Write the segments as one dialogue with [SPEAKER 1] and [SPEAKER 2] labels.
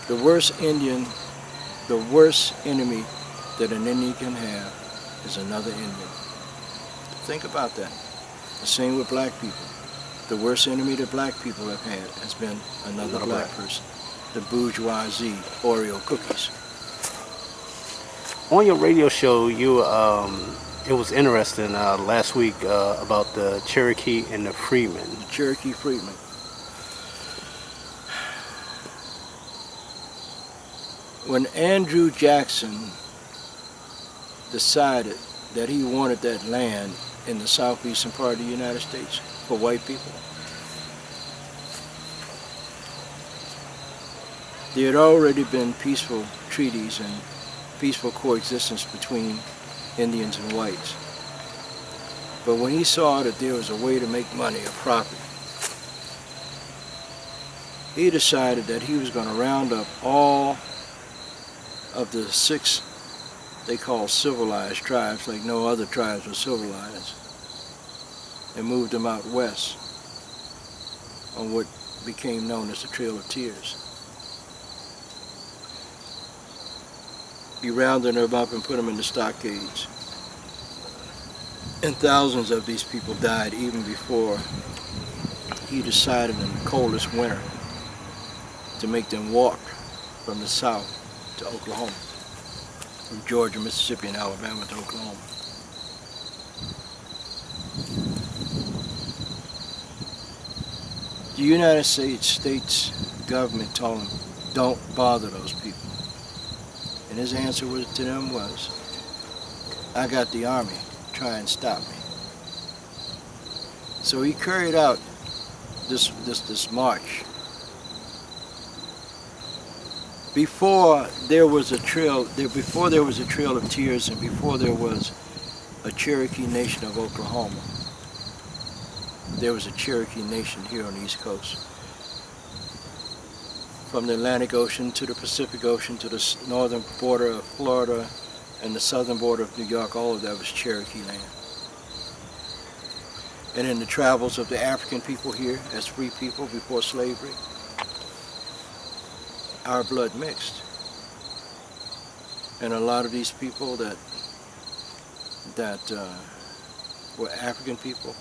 [SPEAKER 1] The worst Indian, the worst enemy that an Indian can have is another Indian. Think about that. The same with black people. The worst enemy that black people have had has been another black person. The bourgeoisie Oreo cookies.
[SPEAKER 2] On your radio show, it was interesting last week about the Cherokee and the Freedmen.
[SPEAKER 1] The Cherokee Freedmen. When Andrew Jackson decided that he wanted that land in the southeastern part of the United States for white people, there had already been peaceful treaties and peaceful coexistence between Indians and whites. But when he saw that there was a way to make money, a profit, he decided that he was going to round up all of the 6 they call civilized tribes, like no other tribes were civilized, and moved them out west on what became known as the Trail of Tears. He rounded them up and put them in the stockades. And thousands of these people died even before he decided in the coldest winter to make them walk from the south to Oklahoma, from Georgia, Mississippi, and Alabama to Oklahoma. The United States government told him, don't bother those people. And his answer to them was, I got the army, try and stop me. So he carried out this march. Before there was a trail of tears, and before there was a Cherokee nation of Oklahoma, there was a Cherokee nation here on the East Coast. From the Atlantic Ocean to the Pacific Ocean to the northern border of Florida and the southern border of New York, all of that was Cherokee land. And in the travels of the African people here as free people before slavery, our blood mixed. And a lot of these people that were African people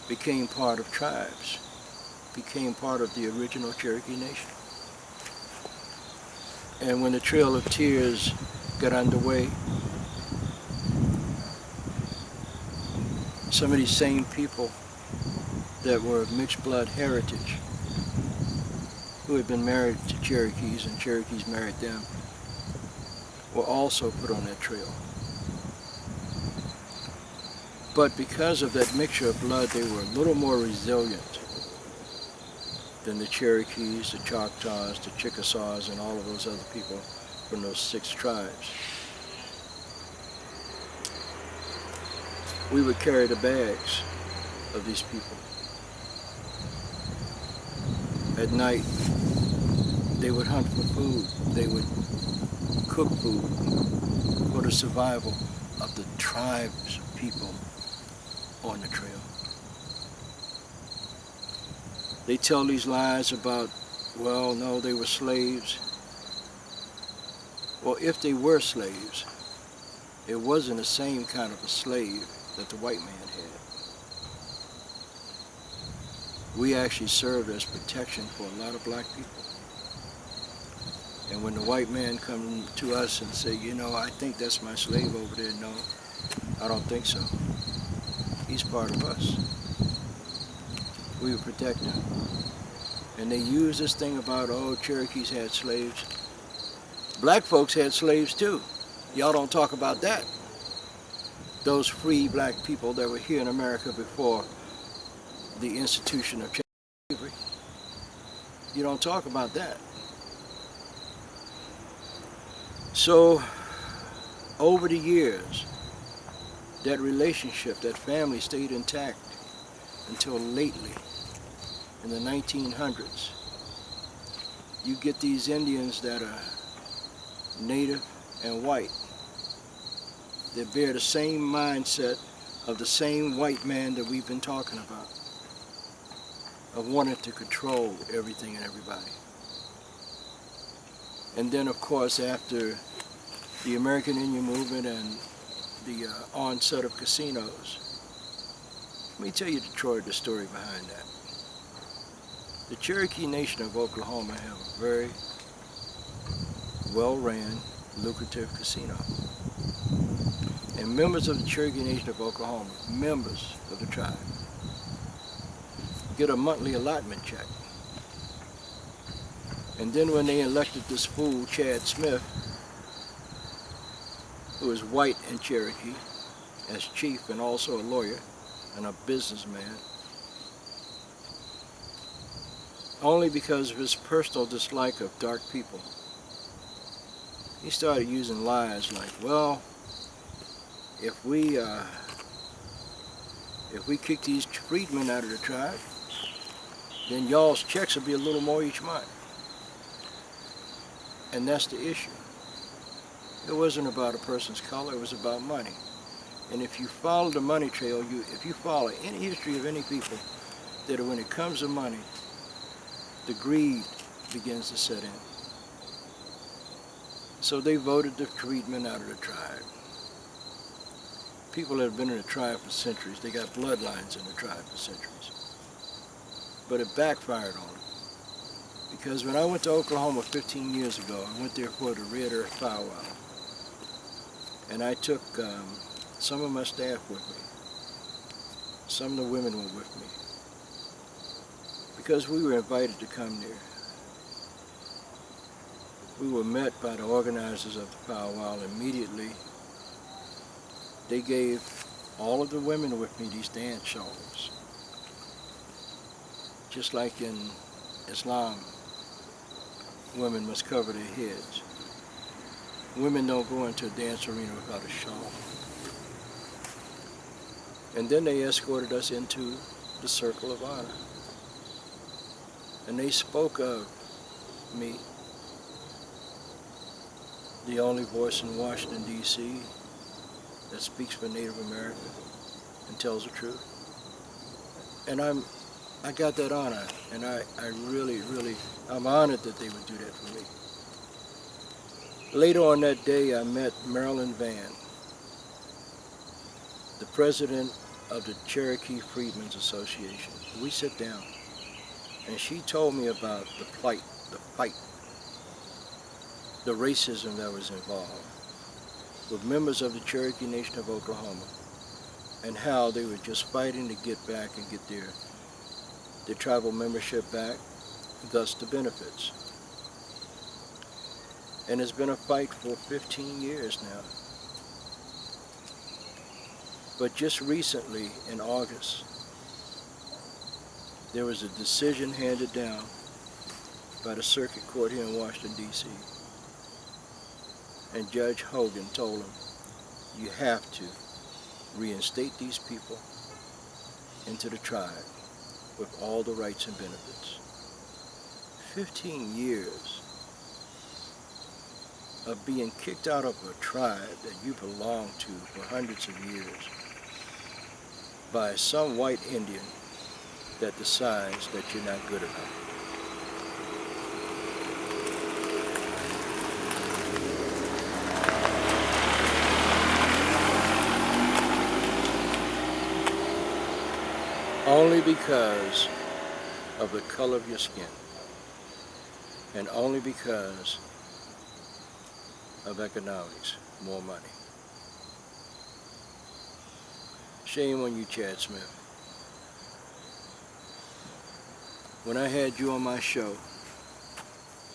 [SPEAKER 1] became part of tribes, became part of the original Cherokee nation. And when the Trail of Tears got underway, some of these same people that were of mixed blood heritage, who had been married to Cherokees and Cherokees married them, were also put on that trail. But because of that mixture of blood, they were a little more resilient than the Cherokees, the Choctaws, the Chickasaws, and all of those other people from those 6 tribes. We would carry the bags of these people. At night, they would hunt for food. They would cook food for the survival of the tribes of people on the trail. They tell these lies about, well, no, they were slaves. Well, if they were slaves, it wasn't the same kind of a slave that the white man had. We actually served as protection for a lot of black people. And when the white man come to us and say, you know, I think that's my slave over there, no, I don't think so. He's part of us. We would protect him. And they use this thing about, oh, Cherokees had slaves. Black folks had slaves too. Y'all don't talk about that. Those free black people that were here in America before the institution of slavery. You don't talk about that. So, over the years, that relationship, that family stayed intact until lately, in the 1900s. You get these Indians that are native and white. They bear the same mindset of the same white man that we've been talking about, of wanting to control everything and everybody. And then, of course, after the American Indian movement and the onset of casinos, let me tell you, Detroit, the story behind that. The Cherokee Nation of Oklahoma have a very well-ran, lucrative casino. And members of the Cherokee Nation of Oklahoma, members of the tribe, get a monthly allotment check. And then when they elected this fool, Chad Smith, who is white and Cherokee, as chief and also a lawyer and a businessman, only because of his personal dislike of dark people, he started using lies like, well, if we kick these freedmen out of the tribe, then y'all's checks will be a little more each month. And that's the issue. It wasn't about a person's color, it was about money. And if you follow the money trail, if you follow any history of any people, that when it comes to money, the greed begins to set in. So they voted the freedmen out of the tribe. People that have been in the tribe for centuries, they got bloodlines in the tribe for centuries. But it backfired on them. Because when I went to Oklahoma 15 years ago, I went there for the Red Earth powwow. And I took some of my staff with me. Some of the women were with me. Because we were invited to come there. We were met by the organizers of the powwow. Immediately, they gave all of the women with me these dance shawls. Just like in Islam, women must cover their heads. Women don't go into a dance arena without a shawl. And then they escorted us into the Circle of Honor. And they spoke of me, the only voice in Washington, D.C. that speaks for Native America and tells the truth. And I got that honor, and I really, I'm honored that they would do that for me. Later on that day, I met Marilyn Vann, the president of the Cherokee Freedmen's Association. We sit down, and she told me about the plight, the fight, the racism that was involved with members of the Cherokee Nation of Oklahoma, and how they were just fighting to get back and get their tribal membership back, thus the benefits. And it's been a fight for 15 years now. But just recently, in August, there was a decision handed down by the circuit court here in Washington, D.C. And Judge Hogan told him, you have to reinstate these people into the tribe with all the rights and benefits. 15 years of being kicked out of a tribe that you belong to for hundreds of years by some white Indian that decides that you're not good enough. Only because of the color of your skin, and only because of economics, more money. Shame on you, Chad Smith. When I had you on my show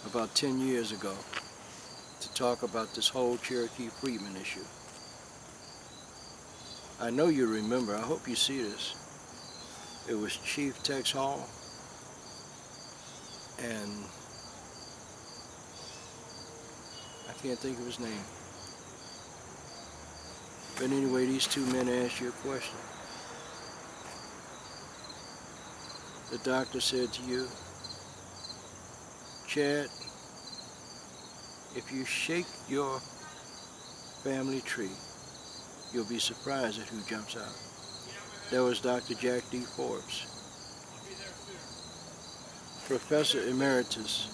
[SPEAKER 1] about 10 years ago to talk about this whole Cherokee Freedmen issue, I know you remember, I hope you see this. It was Chief Tex Hall and I can't think of his name. But anyway, these two men asked you a question. The doctor said to you, Chad, if you shake your family tree, you'll be surprised at who jumps out. That was Dr. Jack D. Forbes, Professor Emeritus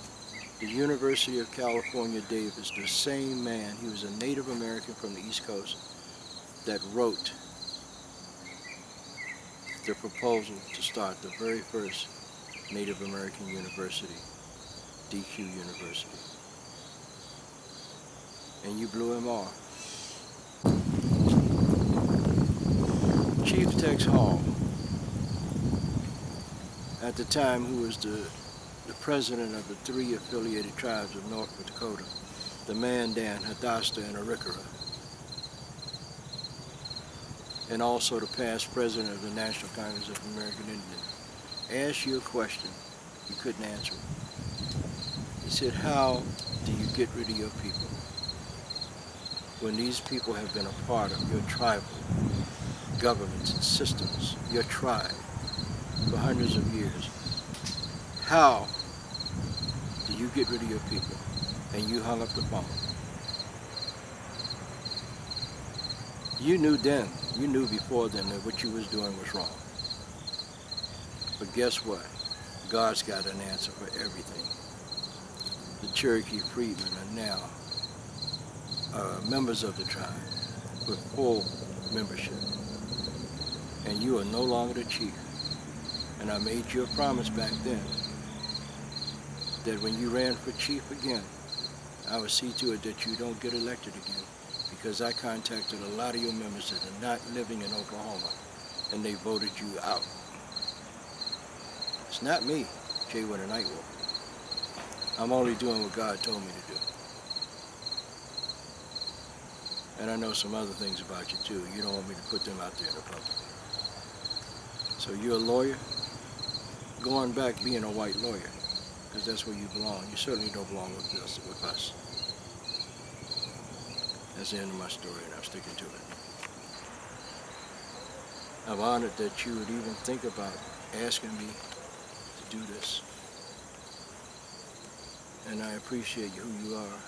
[SPEAKER 1] the University of California, Davis, the same man, he was a Native American from the East Coast, that wrote the proposal to start the very first Native American university, DQ University. And you blew him off. Chief Tex Hall, at the time, who was the president of the 3 affiliated tribes of North Dakota, the Mandan, Hadassah, and Arikara, and also the past president of the National Congress of American Indians, asked you a question, you couldn't answer it. He said, how do you get rid of your people when these people have been a part of your tribal governments and systems, your tribe, for hundreds of years? How do you get rid of your people? And you hung up the phone. You knew then, you knew before then that what you was doing was wrong. But guess what? God's got an answer for everything. The Cherokee Freedmen are now members of the tribe with full membership. And you are no longer the chief. And I made you a promise back then that when you ran for chief again, I would see to it that you don't get elected again, because I contacted a lot of your members that are not living in Oklahoma, and they voted you out. It's not me, Jay with a Nightwolf. I'm only doing what God told me to do. And I know some other things about you too. You don't want me to put them out there in the public. So you're a lawyer? Go on back being a white lawyer, because that's where you belong. You certainly don't belong with us. That's the end of my story, and I'm sticking to it. I'm honored that you would even think about asking me to do this. And I appreciate who you are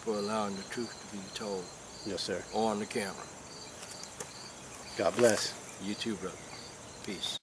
[SPEAKER 1] for allowing the truth to be told.
[SPEAKER 2] Yes, sir.
[SPEAKER 1] On the camera.
[SPEAKER 2] God bless.
[SPEAKER 1] You too, brother. Peace.